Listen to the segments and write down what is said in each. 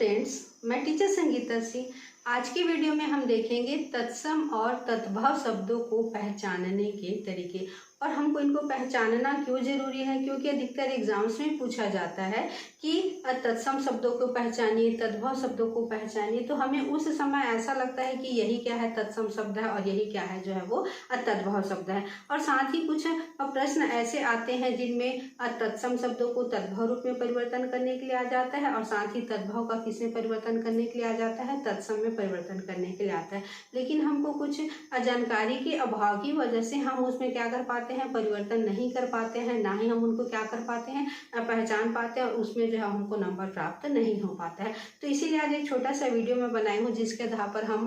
Friends, मैं teacher Sangeeta Singh. आज की वीडियो में हम देखेंगे तत्सम और तद्भव शब्दों को पहचानने के तरीके। और हमको इनको पहचानना क्यों ज़रूरी है, क्योंकि अधिकतर एग्जाम्स में पूछा जाता है कि तत्सम शब्दों को पहचानिए, तद्भव शब्दों को पहचानिए। तो हमें उस समय ऐसा लगता है कि यही क्या है, तत्सम शब्द है, और यही क्या है जो है वो तद्भव शब्द है। और साथ ही कुछ प्रश्न ऐसे आते हैं जिनमें तत्सम शब्दों को तद्भव रूप में परिवर्तन करने के लिए आ जाता है, और साथ ही तद्भव का किस में परिवर्तन करने के लिए आ जाता है, तत्सम में परिवर्तन करने के लिए आता है। लेकिन हमको कुछ जानकारी के अभाव की वजह से हम उसमें क्या कर पाते हैं, परिवर्तन नहीं कर पाते हैं, ना ही हम उनको क्या कर पाते हैं, पहचान पाते हैं, और उसमें जो है हमको नंबर प्राप्त नहीं हो पाता है। तो इसीलिए आज एक छोटा सा वीडियो मैं बनाई हूँ जिसके आधार पर हम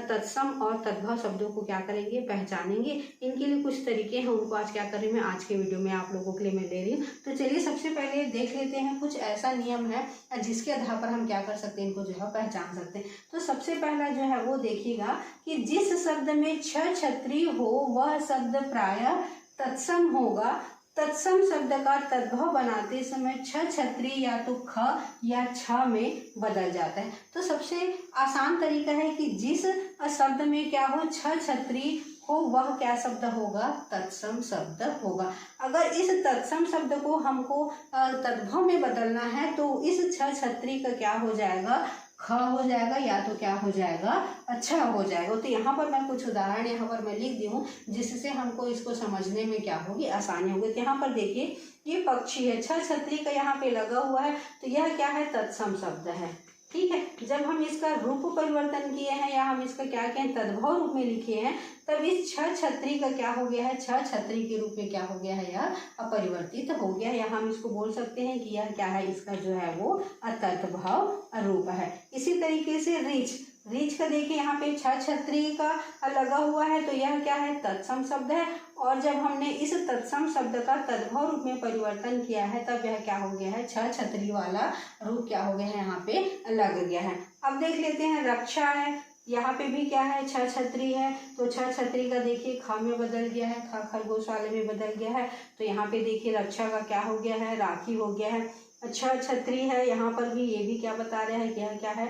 तत्सम और तद्भव शब्दों को क्या करेंगे, पहचानेंगे। इनके लिए कुछ तरीके हैं, उनको आज क्या करें, मैं आज के वीडियो में आप लोगों के लिए मैं दे रही हूँ। तो चलिए सबसे पहले देख लेते हैं, कुछ ऐसा नियम है जिसके आधार पर हम क्या कर सकते हैं, इनको जो है पहचान सकते हैं। तो सबसे पहला जो है वो देखिएगा कि जिस शब्द में छ छत्री हो वह शब्द प्रायः तत्सम होगा। तत्सम शब्द का तद्भव बनाते समय छ छत्री या तो ख या छ में बदल जाता है। तो सबसे आसान तरीका है कि जिस शब्द में क्या हो, छ छत्री हो, वह क्या शब्द होगा, तत्सम शब्द होगा। अगर इस तत्सम शब्द को हमको तद्भव में बदलना है तो इस छ छत्री का क्या हो जाएगा, ख हो जाएगा, या तो क्या हो जाएगा, अच्छा हो जाएगा। तो यहाँ पर मैं कुछ उदाहरण यहाँ पर मैं लिख दी हूँ जिससे हमको इसको समझने में क्या होगी, आसानी होगी। तो यहाँ पर देखिए, ये पक्षी है, छ छत्री का यहाँ पे लगा हुआ है, तो यह क्या है, तत्सम शब्द है। ठीक है, जब हम इसका रूप परिवर्तन किए हैं या हम इसका क्या किए, तद्भव रूप में लिखे हैं, तब इस छ छत्री का क्या हो गया है, छ छत्री के रूप में क्या हो गया है, यह अपरिवर्तित हो गया। या हम इसको बोल सकते हैं कि यह क्या है, इसका जो है वो तद्भव रूप है। इसी तरीके से रीछ, रीछ का देखिए यहाँ पे छ छत्री का लगा हुआ है, तो यह क्या है, तत्सम शब्द है। और जब हमने इस तत्सम शब्द का तद्भव रूप में परिवर्तन किया है तब यह क्या हो गया है, छ छत्री वाला रूप क्या हो गया है, यहाँ पे लग गया है। अब देख लेते हैं, रक्षा है, यहाँ पे भी क्या है, छ छत्री है, तो छ छत्री का देखिए ख में बदल गया है, ख खरगोश वाले में बदल गया है। तो यहाँ पे देखिए रक्षा का क्या हो गया है, राखी हो गया है। छ छत्री है, यहाँ पर भी ये भी क्या बता रहा है कि यह क्या है,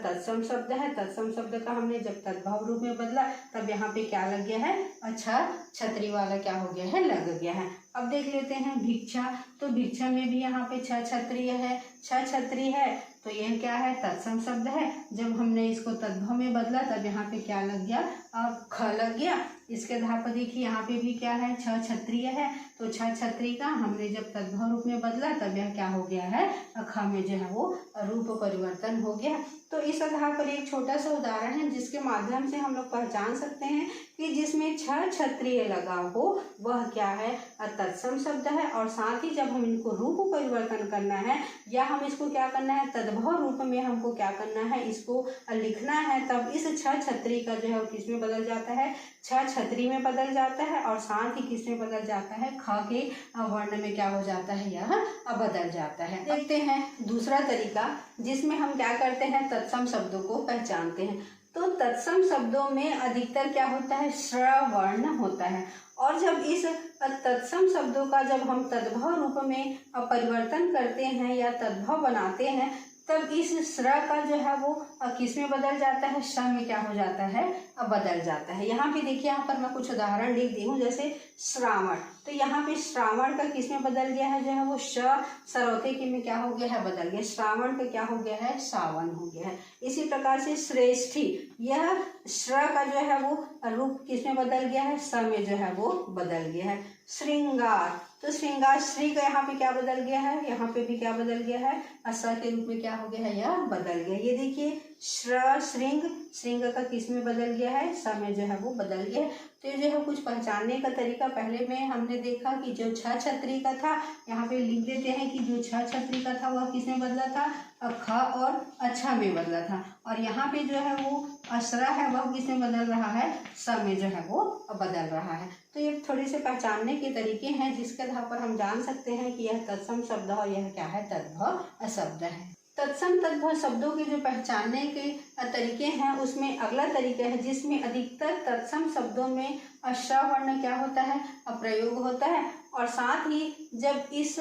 तत्सम शब्द है। तत्सम शब्द का हमने जब तद्भव रूप में बदला तब यहाँ पे क्या लग गया है, अच्छा छत्री वाला क्या हो गया है, लग गया है। अब देख लेते हैं भिक्षा, तो भिक्षा में भी यहाँ पे छ छत्री है, छ छत्री है, तो यह क्या है, तत्सम शब्द है। जब हमने इसको तद्भव में बदला तब यहाँ पे क्या लग गया, अब ख लग गया। इसके आधार पर देखिए यहाँ पे भी क्या है, छ छत्रीय है, तो छ छत्री का हमने जब तद्भव रूप में बदला तब यह क्या हो गया है, ख में जो है वो रूप परिवर्तन हो गया। तो इस आधार पर एक छोटा सा उदाहरण है जिसके माध्यम से हम लोग पहचान सकते हैं कि जिसमें छ छत्रीय लगा हो वह क्या है, तत्सम शब्द है। और साथ ही जब हम इनको रूप परिवर्तन करना है या हम इसको क्या करना है, तद्भव रूप में हमको क्या करना है, इसको लिखना है, तब इस छ छत्री का जो है किस में बदल जाता है, छ छत्री में बदल जाता है। और साथ ही किस में बदल जाता है, ख के वर्ण में क्या हो जाता है, यह बदल जाता है। देखते हैं दूसरा तरीका जिसमें हम क्या करते हैं, तत्सम शब्दों को पहचानते हैं। तो तत्सम शब्दों में अधिकतर क्या होता है, श्र वर्ण होता है। और जब इस तत्सम शब्दों का जब हम तद्भव रूप में परिवर्तन करते हैं या तद्भव बनाते हैं तब इस श्र का जो है वो किस में बदल जाता है, श में क्या हो जाता है, बदल जाता है। यहाँ पे देखिए, यहाँ पर मैं कुछ उदाहरण लिख दी हूँ, जैसे श्रावण, तो यहाँ पे श्रावण का किस में बदल गया है, जो है वो श सरौते के में क्या हो गया है, बदल गया। श्रावण का क्या हो गया है, सावन हो गया है। इसी प्रकार से श्रेष्ठी, यह श्र का जो है वो रूप किस में बदल गया है, स में जो है वो बदल गया है। श्रृंगार, तो श्रृंगार श्री का यहाँ पे क्या बदल गया है, यहाँ पे भी क्या बदल गया है, स के रूप में क्या हो गया है, यह बदल गया। ये देखिए श्र श्रृंग, श्रृंग का किस में बदल गया है, स में जो है वो बदल गया। तो ये जो है कुछ पहचानने का तरीका, पहले में हमने देखा कि जो छ छत्री का था, यहाँ पे लिख देते हैं कि जो छ छत्री का था वह किस में बदला था, ख और अच्छा में बदला था। और यहाँ पे जो है वो अशरा है वह किस में बदल रहा है, स में जो है वो बदल रहा है। तो ये थोड़े से पहचानने के तरीके हैं जिसके आधार पर हम जान सकते हैं कि यह तत्सम शब्द है और यह क्या है, तद्भव शब्द है। तत्सम तद्भव शब्दों के जो पहचानने के तरीके हैं उसमें अगला तरीका है जिसमें अधिकतर तत्सम शब्दों में श्र वर्ण क्या होता है, प्रयोग होता है। और साथ ही जब इस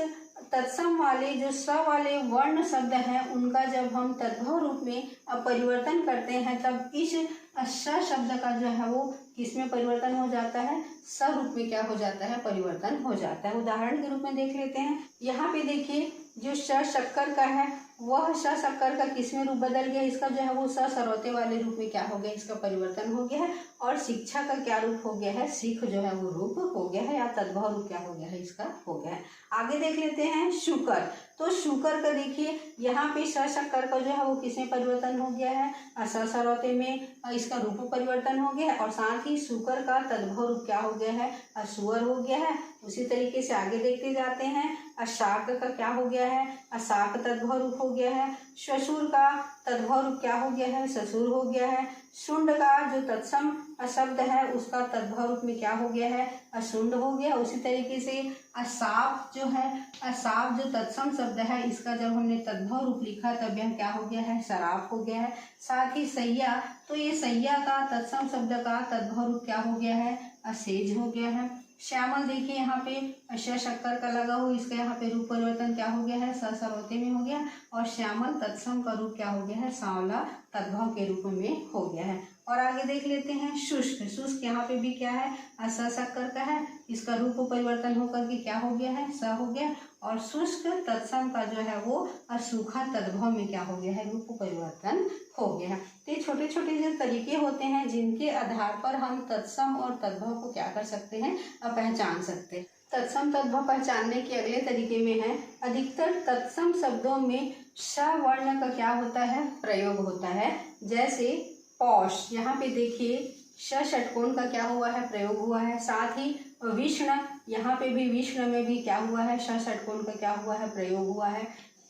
तत्सम वाले जो स वाले वर्ण शब्द हैं उनका जब हम तद्भव रूप में परिवर्तन करते हैं तब इस स शब्द का जो है वो किसमें परिवर्तन हो जाता है, स रूप में क्या हो जाता है, परिवर्तन हो जाता है। उदाहरण के रूप में देख लेते हैं। यहाँ पे देखिए जो श शक्कर का है वह श शक्कर का किसमें रूप बदल गया, इसका जो है वो स सरौते वाले रूप में क्या हो गया, इसका परिवर्तन हो गया है। और शिक्षा का क्या रूप हो गया है, सीख जो है वो रूप हो गया है, या तद्भव रूप क्या हो गया है, इसका हो गया है। आगे देख लेते हैं शुकर। तो शुकर का देखिए यहाँ पे स शक्कर का जो है वो किसमें परिवर्तन हो गया है, स सरौते में इसका रूप परिवर्तन हो गया है। और साथ ही शुकर का तद्भव रूप क्या हो गया है, असुअर हो गया है। उसी तरीके से आगे देखते जाते हैं। अशाक का क्या हो गया है, अशाक तद्भव रूप हो गया है। श्वशुर का तद्भव रूप क्या हो गया है, ससुर हो गया है। शुंड का जो तत्सम शब्द है उसका तद्भव रूप में क्या हो गया है, अशुंड हो गया। उसी तरीके से असाप जो है, असाप जो तत्सम शब्द है इसका जब हमने तद्भव रूप लिखा तब यह क्या हो गया है, शराब हो गया है। साथ ही सैया, तो ये सैया का तत्सम शब्द का तद्भव रूप क्या हो गया है, असेज हो गया है। श्यामल देखिए यहाँ पे श शक्कर का लगा हुआ, इसका यहाँ पे रूप परिवर्तन क्या हो गया है, स सरौते में हो गया। और श्यामल तत्सम का रूप क्या हो गया है, सांवला तद्भव के रूप में हो गया है। और आगे देख लेते हैं शुष्क। शुष्क यहाँ पे भी क्या है, स शक्कर का है, इसका रूप परिवर्तन होकर के क्या हो गया है, स हो गया। और शुष्क तत्सम का जो है वो असूखा तद्भव में क्या हो गया है, रूप परिवर्तन हो गया है। तो ये छोटे छोटे जो तरीके होते हैं जिनके आधार पर हम तत्सम और तद्भव को क्या कर सकते हैं, पहचान सकते हैं। तत्सम तद्भव पहचानने के अगले तरीके में है, अधिकतर तत्सम शब्दों में श वर्ण का क्या होता है, प्रयोग होता है। जैसे पौष, यहाँ पे देखिए श षटकोण का क्या हुआ है, प्रयोग हुआ है। साथ ही विष्ण, यहाँ पे भी विष्ण में भी क्या हुआ है, श षटकोण का क्या हुआ है, प्रयोग हुआ है।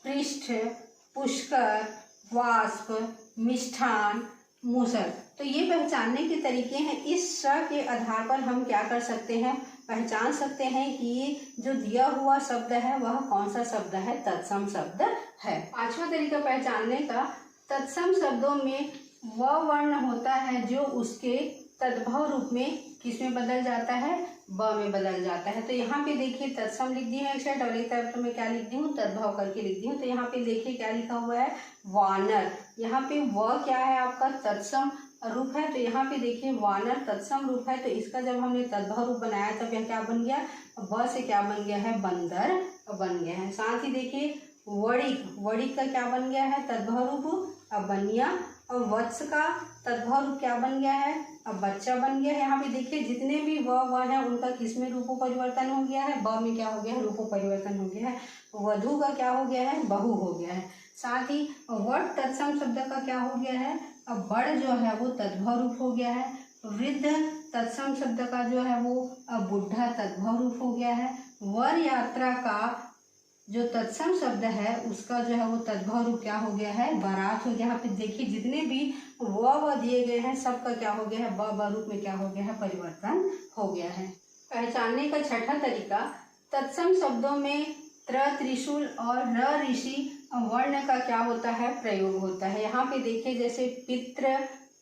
पृष्ठ, पुष्कर, वाष्प, मिष्ठान, मूसर, तो ये पहचानने के तरीके हैं। इस श के आधार पर हम क्या कर सकते हैं, पहचान सकते हैं कि ये जो दिया हुआ शब्द है वह कौन सा शब्द है, तत्सम शब्द है। पांचवा तरीका पहचानने का, तत्सम शब्दों में वह वर्ण होता है जो उसके तद्भव रूप में किसमें बदल जाता है, ब में बदल जाता है। तो यहाँ पे देखिए तत्सम लिख दी है एक साइड और एक तरफ में क्या लिख दी हूँ, तद्भव करके लिख दी हूँ। तो यहाँ पे देखिए क्या लिखा हुआ है, वानर। यहाँ पे व क्या है, आपका तत्सम रूप है। तो यहाँ पे देखिए वानर तत्सम रूप है, तो इसका जब हमने तद्भव रूप बनाया तब यह क्या बन गया, ब से क्या बन गया है, बंदर बन गया है। साथ ही देखिए वणिक, वणिक का क्या बन गया है, तद्भव रूप बनिया। और वत्स का तद्भव रूप क्या बन गया है, अब बच्चा बन गया है। यहाँ पे देखिए जितने भी व है उनका किसमें रूपो परिवर्तन हो गया है, ब में क्या हो गया है, रूपो परिवर्तन हो गया है। वधु का क्या हो गया है, बहु हो गया है। साथ ही वट तत्सम शब्द का क्या हो गया है, अब बड़ जो है वो तद्भव रूप हो गया है। वृद्ध तत्सम शब्द का जो है वो अब बुढ़ा तद्भव रूप हो गया है। वर यात्रा का जो तत्सम शब्द है उसका जो है वो तद्भव रूप क्या हो गया है, बारात हो गया। यहाँ पे देखिए जितने भी व दिए गए हैं सबका क्या हो गया है, ब रूप में क्या हो गया है, परिवर्तन हो गया है। पहचानने का छठा तरीका, तत्सम शब्दों में त्र, त्रिशूल और र ऋषि वर्ण का क्या होता है, प्रयोग होता है। यहाँ पे देखिए जैसे पित्र,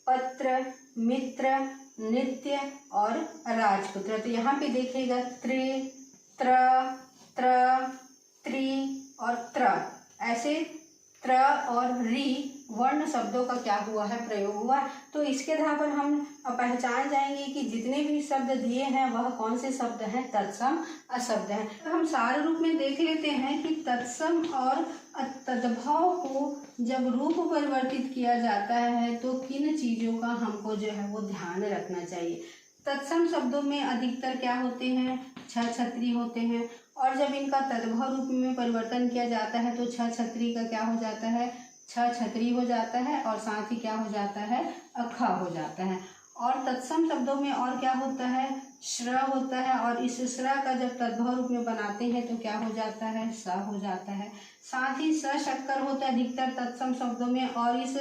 पत्र, मित्र, नित्य और राजपुत्र। तो यहाँ पे देखिएगा त्रि, त्र, त्र, त्रि और त्र, ऐसे त्र और रि वर्ण शब्दों का क्या हुआ है, प्रयोग हुआ है। तो इसके आधार पर हम पहचान जाएंगे कि जितने भी शब्द दिए हैं वह कौन से शब्द हैं, तत्सम शब्द हैं। तो हम सारे रूप में देख लेते हैं कि तत्सम और तद्भव को जब रूप परिवर्तित किया जाता है तो किन चीज़ों का हमको जो है वो ध्यान रखना चाहिए। तत्सम शब्दों में अधिकतर क्या होते हैं, छ छत्री होते हैं। और जब इनका तद्भव रूप में परिवर्तन किया जाता है तो छ छत्री का क्या हो जाता है, छ छत्री हो जाता है। और साथ ही क्या हो जाता है, ख हो जाता है। और तत्सम शब्दों में और क्या होता है, श्र होता है। और इस श्र का जब तद्भव रूप में बनाते हैं तो क्या हो जाता है, स हो जाता है। साथ ही स शक्कर होता है अधिकतर तत्सम शब्दों में, और इस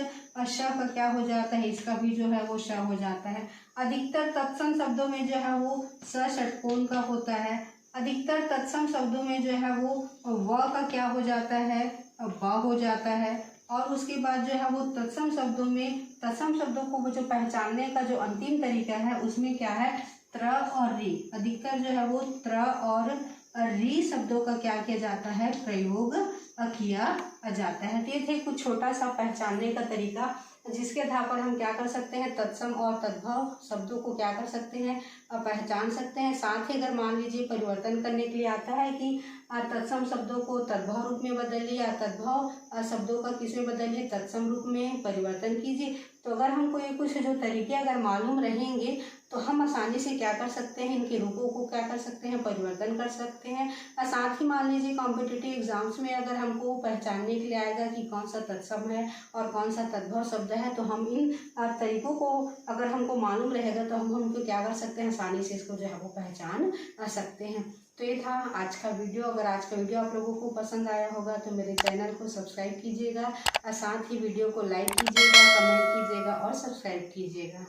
श का क्या हो जाता है, इसका भी जो है वो श हो जाता है। अधिकतर तत्सम शब्दों में जो है वो स षटकोण का होता है। अधिकतर तत्सम शब्दों में जो है वो व का क्या हो जाता है, ब हो जाता है। और उसके बाद जो है वो तत्सम शब्दों में, तत्सम शब्दों को जो पहचानने का जो अंतिम तरीका है उसमें क्या है, त्र और रि। अधिकतर जो है वो त्र और री शब्दों का क्या किया जाता है, प्रयोग किया जाता है। तो ये थे कुछ छोटा सा पहचानने का तरीका, जिसके आधार पर हम क्या कर सकते हैं, तत्सम और तद्भव शब्दों को क्या कर सकते हैं, पहचान सकते हैं। साथ ही अगर मान लीजिए परिवर्तन करने के लिए आता है कि तत्सम शब्दों को तद्भव रूप में बदलिए या तद्भव शब्दों का किस में बदलिए, तत्सम रूप में परिवर्तन कीजिए। तो अगर हमको ये कुछ जो तरीके अगर मालूम रहेंगे तो हम आसानी से क्या कर सकते हैं, इनके रूपों को क्या कर सकते हैं, परिवर्तन कर सकते हैं। और साथ ही मान लीजिए कॉम्पिटिटिव एग्जाम्स में अगर हमको पहचानने के लिए आएगा कि कौन सा तत्सम है और कौन सा तद्भव शब्द है, तो हम इन तरीकों को अगर हमको मालूम रहेगा तो हम उनको क्या कर सकते हैं, आसानी से इसको जो है वो पहचान सकते हैं। तो ये था आज का वीडियो। अगर आज का वीडियो आप लोगों को पसंद आया होगा तो मेरे चैनल को सब्सक्राइब कीजिएगा और साथ ही वीडियो को लाइक कीजिएगा, कमेंट कीजिएगा और सब्सक्राइब कीजिएगा।